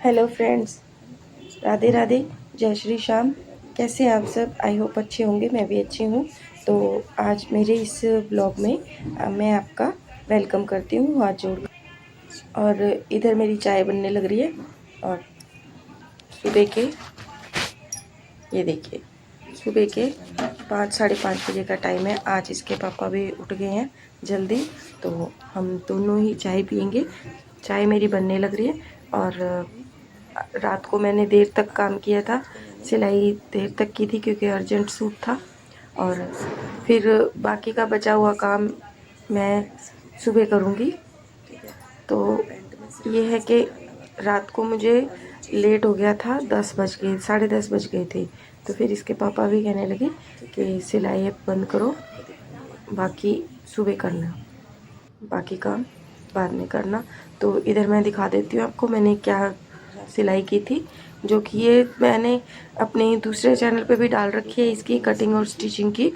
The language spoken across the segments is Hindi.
हेलो फ्रेंड्स, राधे राधे, जय श्री श्याम। कैसे हैं आप सब? आई होप अच्छे होंगे, मैं भी अच्छी हूँ। तो आज मेरे इस ब्लॉग में मैं आपका वेलकम करती हूँ हाथ जोड़ कर। और इधर मेरी चाय बनने लग रही है। और सुबह के ये देखिए, सुबह के 5 साढ़े 5 बजे का टाइम है। आज इसके पापा भी उठ गए हैं जल्दी, तो हम दोनों ही चाय पियेंगे। चाय मेरी बनने लग रही है। और रात को मैंने देर तक काम किया था, सिलाई देर तक की थी क्योंकि अर्जेंट सूट था। और फिर बाकी का बचा हुआ काम मैं सुबह करूँगी। तो ये है कि रात को मुझे लेट हो गया था, 10 बज गए, साढ़े 10 बज गए थे। तो फिर इसके पापा भी कहने लगे कि सिलाई अब बंद करो, बाकी सुबह करना, बाकी काम बाद में करना। तो इधर मैं दिखा देती हूँ आपको मैंने क्या सिलाई की थी, जो कि ये मैंने अपने दूसरे चैनल पे भी डाल रखी है। इसकी कटिंग और स्टिचिंग की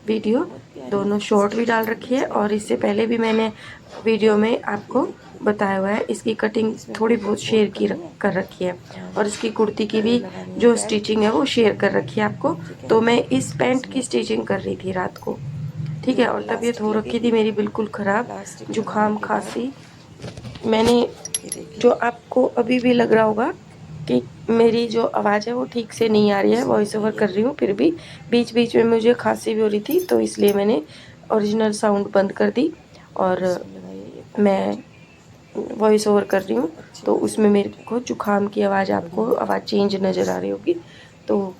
वीडियो दोनों शॉर्ट भी डाल रखी है, और इससे पहले भी मैंने वीडियो में आपको बताया हुआ है। इसकी कटिंग थोड़ी बहुत शेयर कर रखी है, और इसकी कुर्ती की भी जो स्टिचिंग है वो शेयर कर रखी है आपको। तो मैं इस पैंट की स्टिचिंग कर रही थी रात को, ठीक है। और तबीयत हो रखी थी मेरी बिल्कुल ख़राब, जुकाम खांसी। मैंने जो आपको अभी भी लग रहा होगा कि मेरी जो आवाज़ है वो ठीक से नहीं आ रही है, वॉइस ओवर कर रही हूँ, फिर भी बीच बीच में मुझे खांसी भी हो रही थी, तो इसलिए मैंने ओरिजिनल साउंड बंद कर दी और मैं वॉइस ओवर कर रही हूँ। तो उसमें मेरे को जुकाम की आवाज़, आपको आवाज़ चेंज नज़र आ रही होगी। तो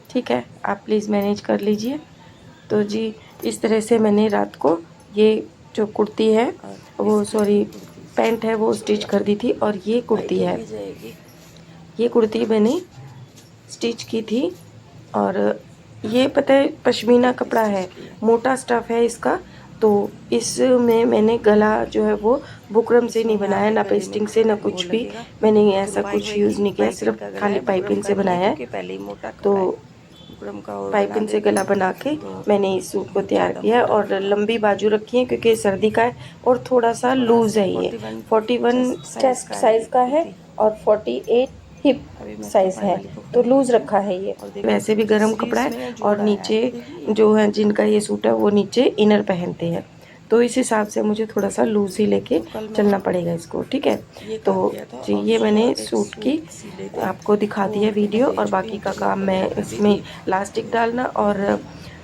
ठीक है, आप प्लीज़ मैनेज कर लीजिए। तो जी, इस तरह से मैंने रात को ये जो कुर्ती है वो, सॉरी पैंट है वो स्टिच कर दी थी। और ये कुर्ती है, ये कुर्ती मैंने स्टिच की थी। और ये पता है पश्मीना कपड़ा है, मोटा स्टफ़ है इसका। तो इसमें मैंने गला जो है वो बुकरम से नहीं बनाया, ना पेस्टिंग से, ना कुछ भी। मैंने ऐसा कुछ यूज़ नहीं किया, सिर्फ खाली पाइपिंग से बनाया है। तो पाइपिंग से गला बना के मैंने इस सूट को तैयार किया है। और लंबी बाजू रखी है क्योंकि सर्दी का है, और थोड़ा सा लूज़ है। ये 41 चेस्ट साइज़ का है और 48 हिप साइज़ है, तो लूज़ रखा है ये। वैसे भी गर्म कपड़ा है, और नीचे जो है जिनका ये सूट है वो नीचे इनर पहनते हैं, तो इस हिसाब से मुझे थोड़ा सा लूज़ ही लेके चलना पड़ेगा इसको, ठीक है। तो जी, ये मैंने सूट की आपको दिखा दी है वीडियो, और बाकी का काम मैं इसमें इलास्टिक डालना और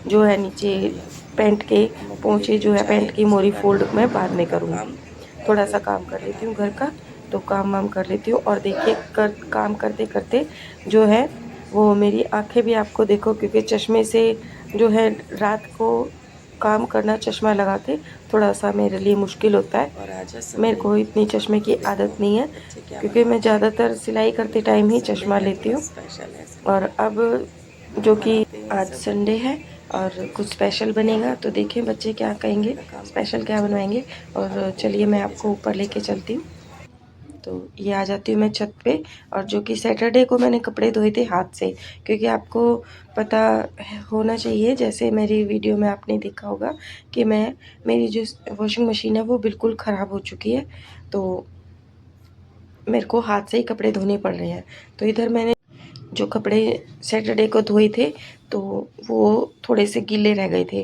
जो है नीचे पैंट के पोंचे जो है, पैंट की मोरी फोल्ड मैं बाद में करूँगी। थोड़ा सा काम कर लेती हूँ घर का, तो काम वाम कर लेती हूँ। और देखिए काम करते करते जो है वो मेरी आंखें भी आपको देखो, क्योंकि चश्मे से जो है रात को काम करना चश्मा लगा के थोड़ा सा मेरे लिए मुश्किल होता है। मेरे को इतनी चश्मे की आदत नहीं है, क्योंकि मैं ज़्यादातर सिलाई करते टाइम ही चश्मा लेती हूँ। और अब जो कि आज संडे है और कुछ स्पेशल बनेगा, तो देखिए बच्चे क्या कहेंगे, स्पेशल क्या बनवाएंगे। और चलिए मैं आपको ऊपर लेके चलती हूँ। तो ये आ जाती हूँ मैं छत पे। और जो कि सैटरडे को मैंने कपड़े धोए थे हाथ से, क्योंकि आपको पता होना चाहिए, जैसे मेरी वीडियो में आपने देखा होगा कि मेरी जो वॉशिंग मशीन है वो बिल्कुल ख़राब हो चुकी है। तो मेरे को हाथ से ही कपड़े धोने पड़ रहे हैं। तो इधर मैंने जो कपड़े सैटरडे को धोए थे, तो वो थोड़े से गीले रह गए थे,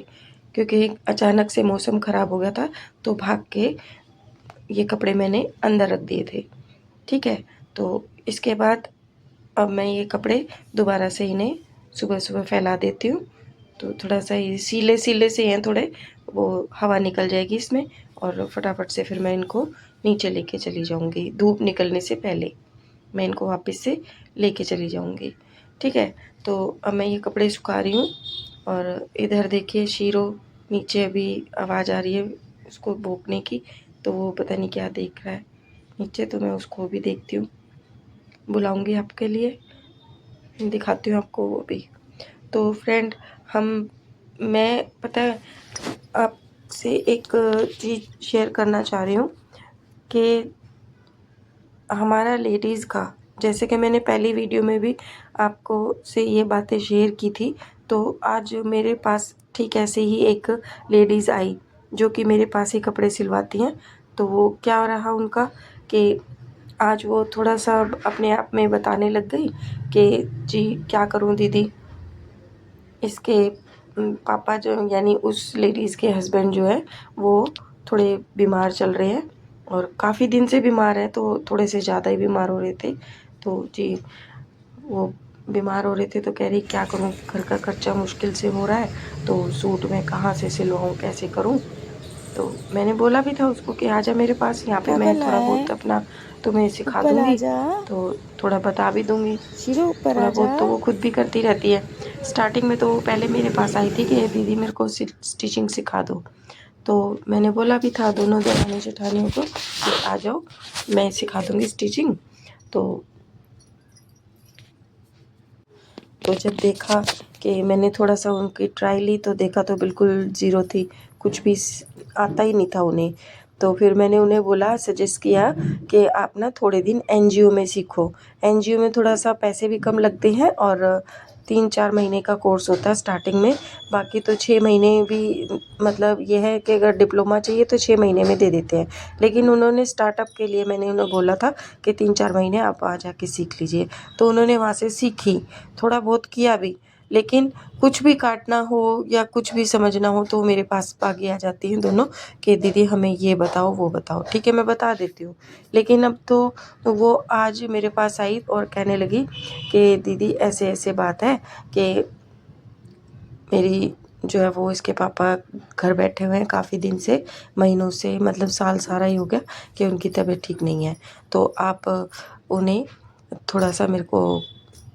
क्योंकि अचानक से मौसम ख़राब हो गया था। तो भाग के ये कपड़े मैंने अंदर रख दिए थे, ठीक है। तो इसके बाद अब मैं ये कपड़े दोबारा से इन्हें सुबह सुबह फैला देती हूँ। तो थोड़ा सा ये सीले सीले से हैं थोड़े, वो हवा निकल जाएगी इसमें, और फटाफट से फिर मैं इनको नीचे लेके चली जाऊँगी। धूप निकलने से पहले मैं इनको वापस से लेके चली जाऊँगी, ठीक है। तो अब मैं ये कपड़े सुखा रही हूँ। और इधर देखिए शीरो नीचे अभी आवाज़ आ रही है उसको भौंकने की, तो वो पता नहीं क्या देख रहा है नीचे, तो मैं उसको भी देखती हूँ, बुलाऊंगी आपके लिए, दिखाती हूँ आपको वो भी। तो फ्रेंड, मैं पता है आपसे एक चीज़ शेयर करना चाह रही हूँ कि हमारा लेडीज़ का, जैसे कि मैंने पहली वीडियो में भी आपको से ये बातें शेयर की थी। तो आज मेरे पास ठीक ऐसे ही एक लेडीज़ आई जो कि मेरे पास ही कपड़े सिलवाती हैं। तो वो क्या रहा उनका कि आज वो थोड़ा सा अपने आप में बताने लग गई कि जी क्या करूं दीदी, इसके पापा जो यानी उस लेडीज़ के हस्बैंड जो है वो थोड़े बीमार चल रहे हैं और काफ़ी दिन से बीमार है, तो थोड़े से ज़्यादा ही बीमार हो रहे थे। तो जी वो बीमार हो रहे थे तो कह रही क्या करूं, घर का खर्चा मुश्किल से हो रहा है, तो सूट मैं कहाँ से सिलवाऊं, कैसे करूं। तो मैंने बोला भी था उसको कि आजा मेरे पास, यहाँ पे मैं थोड़ा बहुत अपना तुम्हें सिखा ऊपर दूंगी, आजा, तो थोड़ा बता भी दूंगी। शिरो ऊपर थोड़ा आजा। बहुत तो वो खुद भी करती रहती है। स्टार्टिंग में तो वो पहले मेरे पास आई थी कि दीदी मेरे को स्टिचिंग सिखा दो, तो मैंने बोला भी था दोनों दरानी जेठानियों को कि आ जाओ मैं सिखा दूंगी स्टिचिंग। तो जब देखा कि मैंने थोड़ा सा उनकी ट्राई ली तो देखा तो बिल्कुल ज़ीरो थी, कुछ भी आता ही नहीं था उन्हें। तो फिर मैंने उन्हें बोला, सजेस्ट किया कि आप ना थोड़े दिन एनजीओ में सीखो। एनजीओ में थोड़ा सा पैसे भी कम लगते हैं और 3-4 महीने का कोर्स होता है स्टार्टिंग में, बाकी तो 6 महीने भी, मतलब ये है कि अगर डिप्लोमा चाहिए तो 6 महीने में दे देते हैं। लेकिन उन्होंने स्टार्टअप के लिए मैंने उन्हें बोला था कि 3-4 महीने आप आ जाके सीख लीजिए। तो उन्होंने वहाँ से सीखी, थोड़ा बहुत किया भी, लेकिन कुछ भी काटना हो या कुछ भी समझना हो तो मेरे पास आगे आ जाती हैं दोनों कि दीदी हमें ये बताओ वो बताओ। ठीक है मैं बता देती हूँ। लेकिन अब तो वो आज मेरे पास आई और कहने लगी कि दीदी ऐसे ऐसे बात है कि मेरी जो है वो इसके पापा घर बैठे हुए हैं काफ़ी दिन से, महीनों से, मतलब साल सारा ही हो गया कि उनकी तबीयत ठीक नहीं है। तो आप उन्हें थोड़ा सा मेरे को,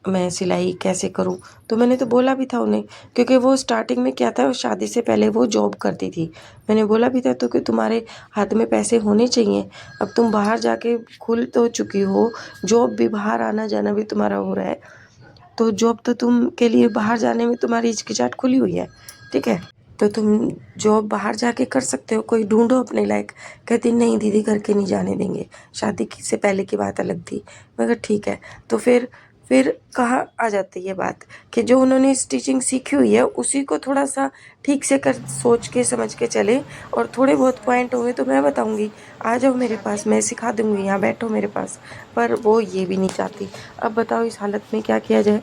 मैं सिलाई कैसे करूं। तो मैंने तो बोला भी था उन्हें, क्योंकि वो स्टार्टिंग में क्या था, शादी से पहले वो जॉब करती थी। मैंने बोला भी था तो कि तुम्हारे हाथ में पैसे होने चाहिए। अब तुम बाहर जाके खुल तो चुकी हो, जॉब भी, बाहर आना जाना भी तुम्हारा हो रहा है, तो जॉब तो तुम के लिए बाहर जाने में तुम्हारी हिचकिचाहट खुली हुई है, ठीक है, तो तुम जॉब बाहर जाके कर सकते हो, कोई ढूंढो अपने लायक। कहती नहीं दीदी घर के नहीं जाने देंगे, शादी से पहले की बात अलग थी। मैं कहा ठीक है। तो फिर कहाँ आ जाती है बात कि जो उन्होंने स्टिचिंग सीखी हुई है उसी को थोड़ा सा ठीक से कर, सोच के समझ के चले, और थोड़े बहुत पॉइंट होंगे तो मैं बताऊंगी, आ जाओ मेरे पास मैं सिखा दूंगी, यहाँ बैठो मेरे पास। पर वो ये भी नहीं चाहती। अब बताओ इस हालत में क्या किया जाए।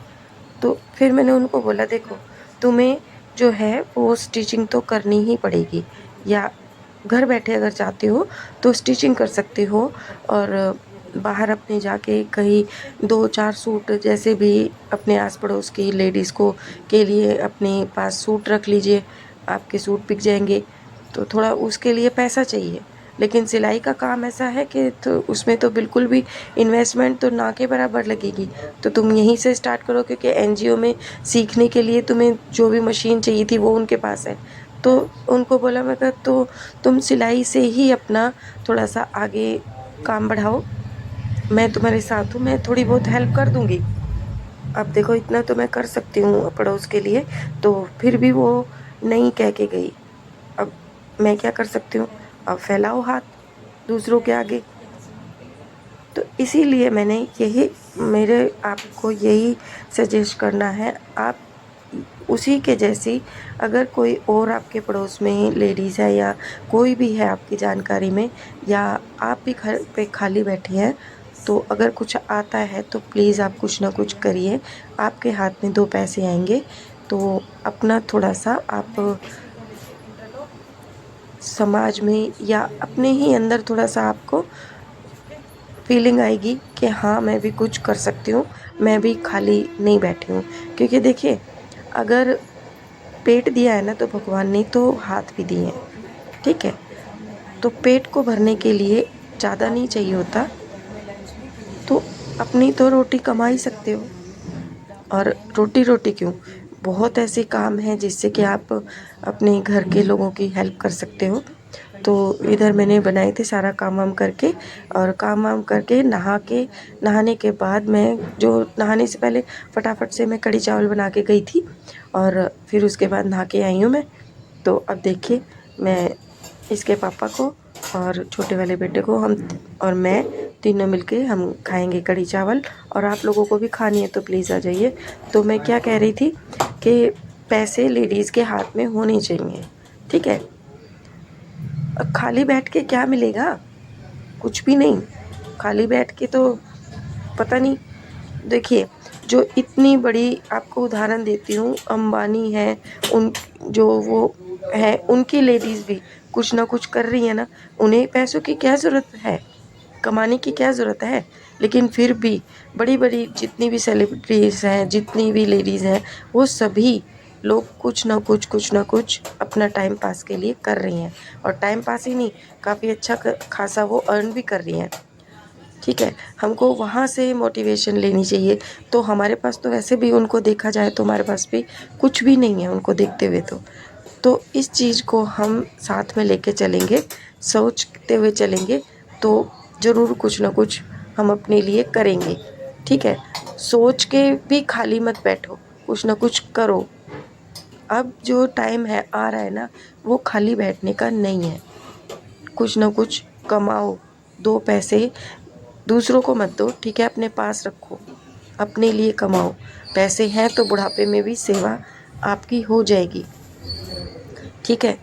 तो फिर मैंने उनको बोला देखो, तुम्हें जो है वो स्टिचिंग तो करनी ही पड़ेगी, या घर बैठे अगर चाहते हो तो स्टिचिंग कर सकते हो, और बाहर अपने जाके कहीं 2-4 सूट जैसे भी अपने आस पड़ोस की लेडीज़ को के लिए अपने पास सूट रख लीजिए, आपके सूट बिक जाएंगे। तो थोड़ा उसके लिए पैसा चाहिए, लेकिन सिलाई का काम ऐसा है कि तो उसमें तो बिल्कुल भी इन्वेस्टमेंट तो ना के बराबर लगेगी। तो तुम यहीं से स्टार्ट करो, क्योंकि एनजीओ में सीखने के लिए तुम्हें जो भी मशीन चाहिए थी वो उनके पास है। तो उनको बोला, मैं कहा तो तुम सिलाई से ही अपना थोड़ा सा आगे काम बढ़ाओ, मैं तुम्हारे साथ हूँ, मैं थोड़ी बहुत हेल्प कर दूँगी। अब देखो इतना तो मैं कर सकती हूँ पड़ोस के लिए। तो फिर भी वो नहीं कह के गई। अब मैं क्या कर सकती हूँ, अब फैलाओ हाथ दूसरों के आगे। तो इसीलिए मैंने यही, मेरे आपको यही सजेस्ट करना है, आप उसी के जैसी अगर कोई और आपके पड़ोस में लेडीज़ है या कोई भी है आपकी जानकारी में, या आप भी घर पे खाली बैठी हैं, तो अगर कुछ आता है तो प्लीज़ आप कुछ ना कुछ करिए, आपके हाथ में 2 पैसे आएंगे। तो अपना थोड़ा सा आप समाज में या अपने ही अंदर थोड़ा सा आपको फीलिंग आएगी कि हाँ मैं भी कुछ कर सकती हूँ, मैं भी खाली नहीं बैठी हूँ। क्योंकि देखिए, अगर पेट दिया है ना तो भगवान ने तो हाथ भी दिए हैं, ठीक है। तो पेट को भरने के लिए ज़्यादा नहीं चाहिए होता, तो अपनी तो रोटी कमा ही सकते हो। और रोटी रोटी क्यों, बहुत ऐसे काम हैं जिससे कि आप अपने घर के लोगों की हेल्प कर सकते हो। तो इधर मैंने बनाए थे सारा काम वाम करके, और काम वाम करके नहाने के बाद मैं, जो नहाने से पहले फटाफट से मैं कढ़ी चावल बना के गई थी, और फिर उसके बाद नहा के आई हूँ मैं। तो अब देखिए, मैं इसके पापा को और छोटे वाले बेटे को, हम और मैं तीनों मिलके हम खाएंगे कढ़ी चावल, और आप लोगों को भी खानी है तो प्लीज़ आ जाइए। तो मैं क्या कह रही थी कि पैसे लेडीज़ के हाथ में होने चाहिए, ठीक है। खाली बैठ के क्या मिलेगा, कुछ भी नहीं। खाली बैठ के तो पता नहीं। देखिए, जो इतनी बड़ी आपको उदाहरण देती हूँ, अंबानी है, उन जो वो है उनकी लेडीज़ भी कुछ ना कुछ कर रही है ना। उन्हें पैसों की क्या ज़रूरत है, कमाने की क्या ज़रूरत है, लेकिन फिर भी बड़ी बड़ी जितनी भी सेलिब्रिटीज़ हैं, जितनी भी लेडीज़ हैं, वो सभी लोग कुछ ना कुछ अपना टाइम पास के लिए कर रही हैं। और टाइम पास ही नहीं, काफ़ी अच्छा खासा वो अर्न भी कर रही हैं। ठीक है, हमको वहाँ से मोटिवेशन लेनी चाहिए। तो हमारे पास तो वैसे भी उनको देखा जाए तो हमारे पास भी कुछ भी नहीं है उनको देखते हुए। तो इस चीज़ को हम साथ में लेके चलेंगे, सोचते हुए चलेंगे, तो ज़रूर कुछ ना कुछ हम अपने लिए करेंगे। ठीक है, सोच के भी खाली मत बैठो, कुछ ना कुछ करो। अब जो टाइम है आ रहा है ना, वो खाली बैठने का नहीं है। कुछ ना कुछ कमाओ, 2 पैसे दूसरों को मत दो, ठीक है, अपने पास रखो, अपने लिए कमाओ। पैसे हैं तो बुढ़ापे में भी सेवा आपकी हो जाएगी। ठीक है,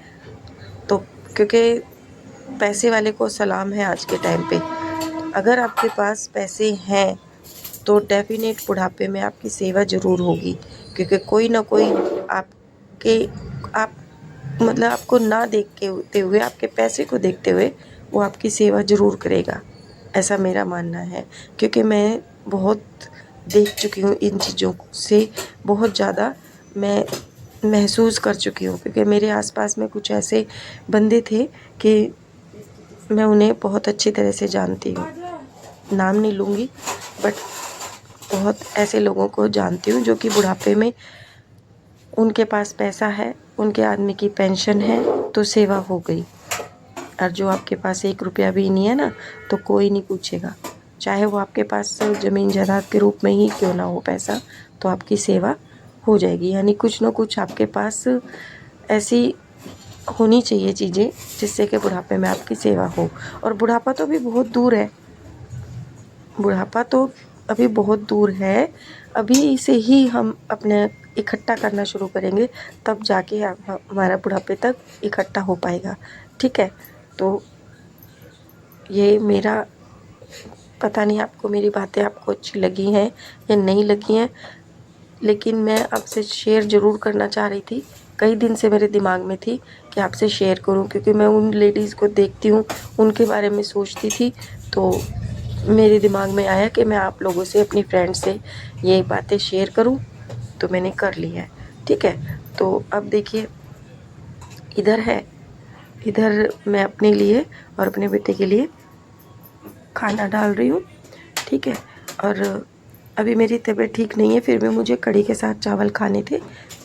तो क्योंकि पैसे वाले को सलाम है आज के टाइम पे। अगर आपके पास पैसे हैं तो डेफिनेट बुढ़ापे में आपकी सेवा ज़रूर होगी, क्योंकि कोई ना कोई आपके आप मतलब आपको ना देखते हुए, आपके पैसे को देखते हुए वो आपकी सेवा ज़रूर करेगा। ऐसा मेरा मानना है, क्योंकि मैं बहुत देख चुकी हूँ इन चीज़ों से, बहुत ज़्यादा मैं महसूस कर चुकी हूँ, क्योंकि मेरे आसपास में कुछ ऐसे बंदे थे कि मैं उन्हें बहुत अच्छी तरह से जानती हूँ, नाम नहीं लूँगी, बट बहुत ऐसे लोगों को जानती हूँ जो कि बुढ़ापे में उनके पास पैसा है, उनके आदमी की पेंशन है तो सेवा हो गई। और जो आपके पास 1 रुपया भी नहीं है ना, तो कोई नहीं पूछेगा, चाहे वो आपके पास ज़मीन जायदाद के रूप में ही क्यों ना हो पैसा, तो आपकी सेवा हो जाएगी। यानी कुछ ना कुछ आपके पास ऐसी होनी चाहिए चीज़ें जिससे कि बुढ़ापे में आपकी सेवा हो। और बुढ़ापा तो अभी बहुत दूर है, बुढ़ापा तो अभी बहुत दूर है। अभी से ही हम अपने इकट्ठा करना शुरू करेंगे, तब जाके हमारा बुढ़ापे तक इकट्ठा हो पाएगा। ठीक है, तो ये मेरा, पता नहीं आपको मेरी बातें आपको अच्छी लगी हैं या नहीं लगी हैं, लेकिन मैं आपसे शेयर ज़रूर करना चाह रही थी। कई दिन से मेरे दिमाग में थी कि आपसे शेयर करूं, क्योंकि मैं उन लेडीज़ को देखती हूं, उनके बारे में सोचती थी, तो मेरे दिमाग में आया कि मैं आप लोगों से, अपनी फ्रेंड से ये बातें शेयर करूं, तो मैंने कर ली है। ठीक है, तो अब देखिए, इधर मैं अपने लिए और अपने बेटे के लिए खाना डाल रही हूँ। ठीक है, और अभी मेरी तबीयत ठीक नहीं है, फिर भी मुझे कढ़ी के साथ चावल खाने थे,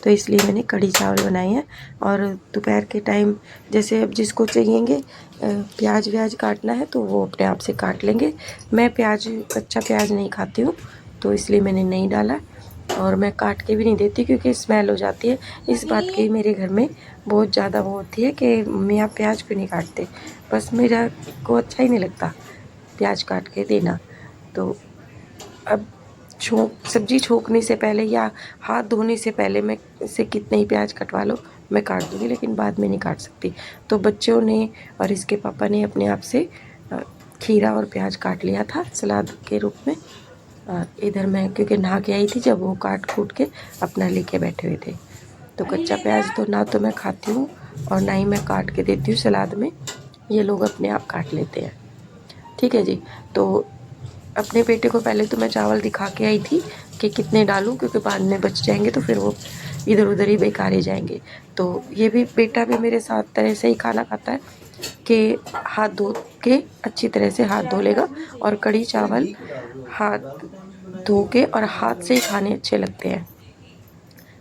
तो इसलिए मैंने कढ़ी चावल बनाए हैं। और दोपहर के टाइम जैसे अब जिसको चाहिएंगे प्याज व्याज काटना है तो वो अपने आप से काट लेंगे। मैं कच्चा प्याज नहीं खाती हूँ, तो इसलिए मैंने नहीं डाला, और मैं काट के भी नहीं देती क्योंकि स्मेल हो जाती है। इस बात की मेरे घर में बहुत ज़्यादा वो होती है कि मम्मी आप प्याज क्यों नहीं काटते, बस मेरा को अच्छा ही नहीं लगता प्याज काट के देना। तो अब सब्ज़ी छोंकने से पहले या हाथ धोने से पहले मैं इसे कितने ही प्याज कटवा लो, मैं काट दूँगी, लेकिन बाद में नहीं काट सकती। तो बच्चों ने और इसके पापा ने अपने आप से खीरा और प्याज काट लिया था सलाद के रूप में। इधर मैं क्योंकि नहा के आई थी, जब वो काट कूट के अपना लेके बैठे हुए थे। तो कच्चा प्याज तो ना तो मैं खाती हूँ और ना ही मैं काट के देती हूँ सलाद में, ये लोग अपने आप काट लेते हैं। ठीक है जी, तो अपने बेटे को पहले तो मैं चावल दिखा के आई थी कि कितने डालूं, क्योंकि बाद में बच जाएंगे तो फिर वो इधर उधर ही बेकार ही जाएंगे। तो ये भी बेटा भी मेरे साथ तरह से ही खाना खाता है कि हाथ धो के अच्छी तरह से हाथ धो लेगा, और कढ़ी चावल हाथ धो के और हाथ से ही खाने अच्छे लगते हैं।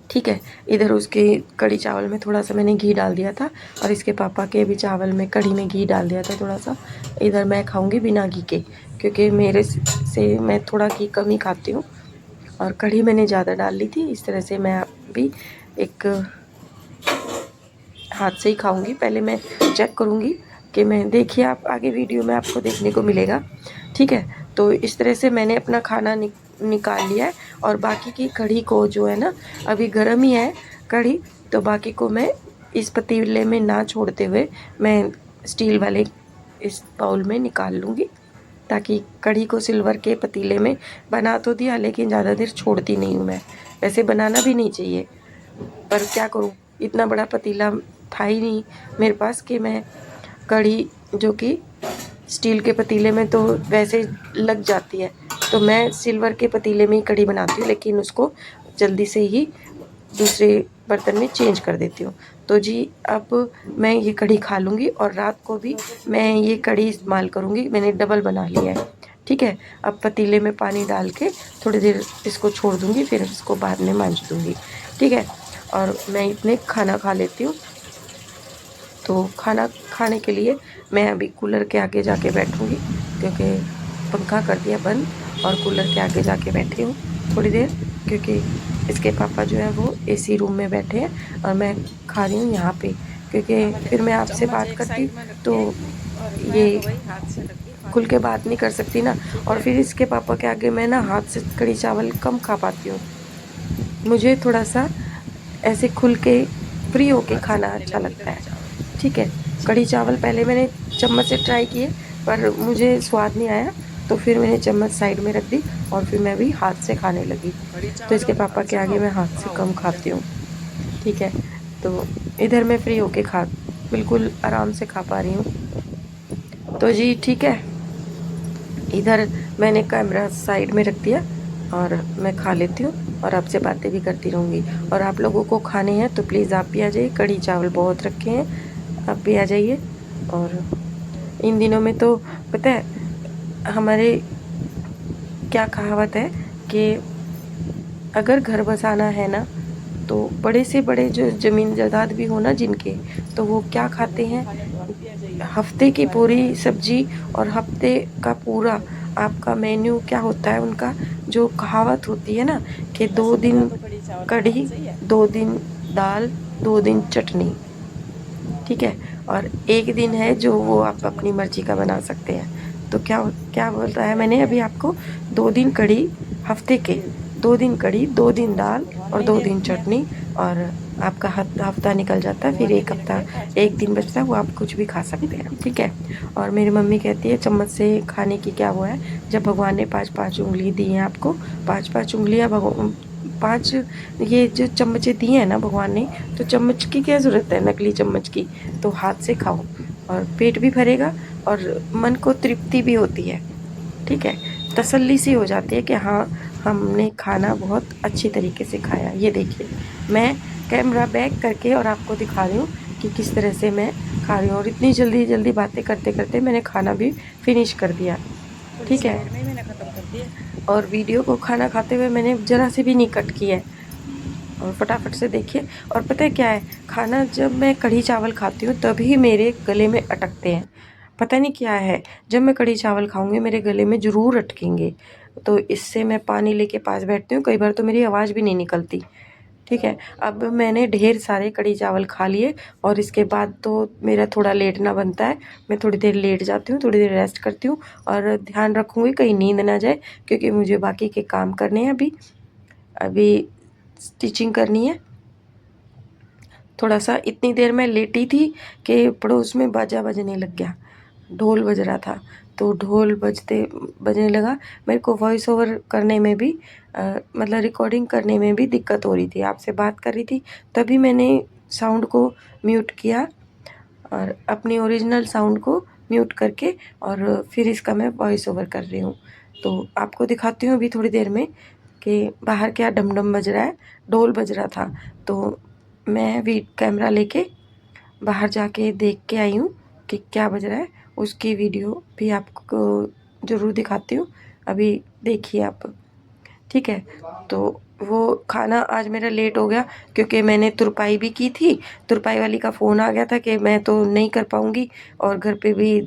ठीक है, इधर उसके कढ़ी चावल में थोड़ा सा मैंने घी डाल दिया था, और इसके पापा के भी चावल में कढ़ी में घी डाल दिया था थोड़ा सा। इधर मैं खाऊंगी बिना घी के, क्योंकि मेरे से मैं थोड़ा घी कम ही खाती हूँ, और कढ़ी मैंने ज़्यादा डाल ली थी। इस तरह से मैं भी एक हाथ से ही खाऊंगी। पहले मैं चेक करूँगी कि मैं, देखिए आप आगे वीडियो में आपको देखने को मिलेगा। ठीक है, तो इस तरह से मैंने अपना खाना निकाल लिया है, और बाकी की कढ़ी को जो है ना, अभी गर्म ही है कढ़ी, तो बाकी को मैं इस पतीले में ना छोड़ते हुए मैं स्टील वाले इस बाउल में निकाल लूँगी। ताकि कढ़ी को सिल्वर के पतीले में बना तो दिया, लेकिन ज़्यादा देर छोड़ती नहीं हूँ मैं। वैसे बनाना भी नहीं चाहिए, पर क्या करूँ, इतना बड़ा पतीला था ही नहीं मेरे पास कि मैं कढ़ी, जो कि स्टील के पतीले में तो वैसे लग जाती है, तो मैं सिल्वर के पतीले में ही कढ़ी बनाती हूँ, लेकिन उसको जल्दी से ही दूसरे बर्तन में चेंज कर देती हूँ। तो जी अब मैं ये कढ़ी खा लूँगी और रात को भी मैं ये कढ़ी इस्तेमाल करूँगी। मैंने डबल बना लिया है, ठीक है। अब पतीले में पानी डाल के थोड़ी देर इसको छोड़ दूँगी, फिर इसको बाद में मांज दूँगी, ठीक है। और मैं इतने खाना खा लेती हूँ। तो खाना खाने के लिए मैं अभी कूलर के आगे जाके बैठूँगी, क्योंकि पंखा कर दिया बंद और कूलर के आगे जाके बैठी हूँ थोड़ी देर, क्योंकि इसके पापा जो है वो एसी रूम में बैठे हैं और मैं खा रही हूँ यहाँ पे, क्योंकि फिर मैं आपसे बात करती तो ये खुल के बात नहीं कर सकती ना, और फिर इसके पापा के आगे मैं ना हाथ से कढ़ी चावल कम खा पाती हूँ। मुझे थोड़ा सा ऐसे खुल के फ्री होके खाना अच्छा लगता है, ठीक है। कढ़ी चावल पहले मैंने चम्मच से ट्राई किए, पर मुझे स्वाद नहीं आया, तो फिर मैंने चम्मच साइड में रख दी और फिर मैं भी हाथ से खाने लगी। तो इसके पापा के आगे मैं हाथ से कम खाती हूँ, ठीक है। तो इधर मैं फ्री होके बिल्कुल आराम से खा पा रही हूँ। तो जी ठीक है, इधर मैंने कैमरा साइड में रख दिया और मैं खा लेती हूँ और आपसे बातें भी करती रहूँगी। और आप लोगों को खाने हैं तो प्लीज़ आप भी आ जाइए, कढ़ी चावल बहुत रखे हैं, आप भी आ जाइए। और इन दिनों में तो पता है हमारे क्या कहावत है कि अगर घर बसाना है ना, तो बड़े से बड़े जो ज़मीन जायदाद भी हो ना जिनके, तो वो क्या खाते हैं, हफ्ते की पूरी सब्जी और हफ्ते का पूरा आपका मेन्यू क्या होता है उनका, जो कहावत होती है ना कि 2 दिन कढ़ी, 2 दिन दाल, 2 दिन चटनी, ठीक है। और 1 दिन है जो वो आप अपनी मर्जी का बना सकते हैं। तो क्या क्या बोल रहा है मैंने अभी आपको, 2 दिन कढ़ी हफ्ते के, 2 दिन कढ़ी, 2 दिन दाल और 2 दिन चटनी, और आपका हफ्ता निकल जाता है। फिर 1 हफ्ता 1 दिन बचता है, वो आप कुछ भी खा सकते हैं, ठीक है। और मेरी मम्मी कहती है चम्मच से खाने की क्या वो है, जब भगवान ने 5-5 उँगली दी हैं आपको, 5-5 उँगलियाँ 5 ये जो चम्मचें दी हैं ना भगवान ने, तो चम्मच की क्या ज़रूरत है, नकली चम्मच की। तो हाथ से खाओ और पेट भी भरेगा और मन को तृप्ति भी होती है, ठीक है। तसल्ली सी हो जाती है कि हाँ हमने खाना बहुत अच्छी तरीके से खाया। ये देखिए मैं कैमरा बैक करके और आपको दिखा रही हूँ कि किस तरह से मैं खा रही हूँ, और इतनी जल्दी जल्दी बातें करते करते मैंने खाना भी फिनिश कर दिया, ठीक है। और वीडियो को खाना खाते हुए मैंने ज़रा से भी नहीं कट किया है, और फटाफट से देखिए। और पता है क्या है, खाना जब मैं कढ़ी चावल खाती हूँ तभी मेरे गले में अटकते हैं, पता नहीं क्या है। जब मैं कढ़ी चावल खाऊंगी मेरे गले में ज़रूर अटकेंगे, तो इससे मैं पानी लेके पास बैठती हूँ, कई बार तो मेरी आवाज़ भी नहीं निकलती, ठीक है। अब मैंने ढेर सारे कढ़ी चावल खा लिए और इसके बाद तो मेरा थोड़ा लेटना बनता है, मैं थोड़ी देर लेट जाती हूँ, थोड़ी देर रेस्ट करती हूँ और ध्यान रखूँगी कहीं नींद ना जाए, क्योंकि मुझे बाकी के काम करने हैं। अभी अभी स्टिचिंग करनी है थोड़ा सा। इतनी देर मैं लेटी थी कि पड़ोस में बाजा बजने लग गया, ढोल बज रहा था, तो ढोल बजने लगा। मेरे को वॉइस ओवर करने में भी मतलब रिकॉर्डिंग करने में भी दिक्कत हो रही थी, आपसे बात कर रही थी तभी मैंने साउंड को म्यूट किया और अपनी ओरिजिनल साउंड को म्यूट करके और फिर इसका मैं वॉइस ओवर कर रही हूँ। तो आपको दिखाती हूँ अभी थोड़ी देर में कि बाहर क्या डमडम बज रहा है, ढोल बज रहा था। तो मैं भी कैमरा लेके बाहर जाके देख के आई हूँ कि क्या बज रहा है, उसकी वीडियो भी आपको ज़रूर दिखाती हूँ, अभी देखिए आप, ठीक है। तो वो खाना आज मेरा लेट हो गया क्योंकि मैंने तुरपाई भी की थी, तुरपाई वाली का फ़ोन आ गया था कि मैं तो नहीं कर पाऊँगी, और घर पे भी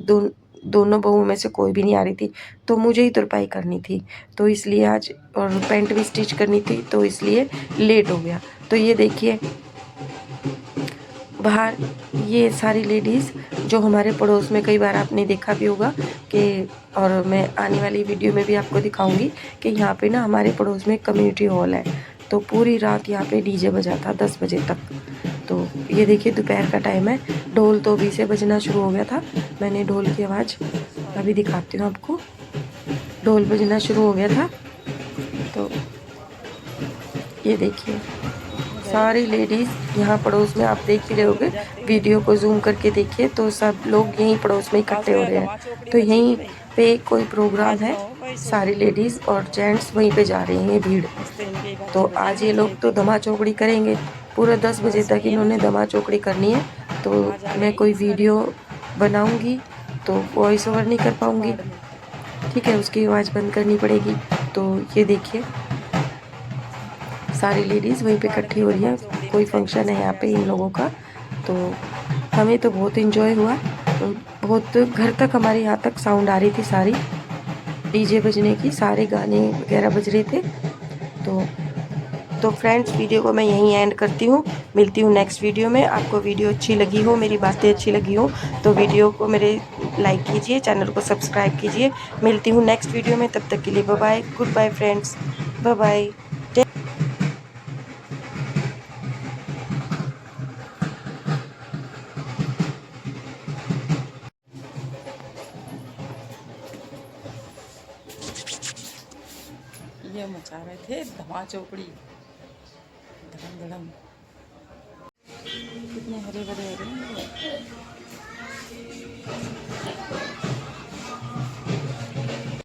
दोनों बहुओं में से कोई भी नहीं आ रही थी, तो मुझे ही तुरपाई करनी थी, तो इसलिए आज, और पैंट भी स्टिच करनी थी, तो इसलिए लेट हो गया। तो ये देखिए बाहर ये सारी लेडीज़ जो हमारे पड़ोस में, कई बार आपने देखा भी होगा कि, और मैं आने वाली वीडियो में भी आपको दिखाऊंगी कि यहाँ पे ना हमारे पड़ोस में कम्युनिटी हॉल है, तो पूरी रात यहाँ पे डीजे बजा था 10 बजे तक। तो ये देखिए दोपहर का टाइम है, ढोल तो अभी से बजना शुरू हो गया था। मैंने ढोल की आवाज़ अभी दिखाती हूँ आपको, ढोल बजना शुरू हो गया था। तो ये देखिए सारी लेडीज़ यहाँ पड़ोस में, आप देख ही रहे होगे, वीडियो को जूम करके देखिए तो सब लोग यहीं पड़ोस में इकट्ठे हो रहे हैं। तो यहीं पे कोई प्रोग्राम है, सारी लेडीज़ और जेंट्स वहीं पे जा रहे हैं भीड़। तो आज ये लोग तो धमा चौकड़ी करेंगे, पूरा 10 बजे तक इन्होंने धमा चौकड़ी करनी है। तो मैं कोई वीडियो बनाऊंगी तो वॉइस ओवर नहीं कर पाऊंगी, ठीक है, उसकी आवाज़ बंद करनी पड़ेगी। तो ये देखिए सारी लेडीज़ वहीं पे इकट्ठी हो रही है, कोई फंक्शन है यहाँ पे इन लोगों का। तो हमें तो बहुत इन्जॉय हुआ, तो बहुत घर तक हमारे यहाँ तक साउंड आ रही थी, सारी डीजे बजने की, सारे गाने वगैरह बज रहे थे। तो फ्रेंड्स वीडियो को मैं यहीं एंड करती हूँ, मिलती हूँ नेक्स्ट वीडियो में। आपको वीडियो अच्छी लगी हो, मेरी बातें अच्छी लगी हो तो वीडियो को मेरे लाइक कीजिए, चैनल को सब्सक्राइब कीजिए। मिलती हूँ नेक्स्ट वीडियो में, तब तक के लिए bye bye, goodbye friends, bye bye. ये मचा रहे थे धमा चौकड़ी, धड़म धड़म, कितने हरे भरे हरे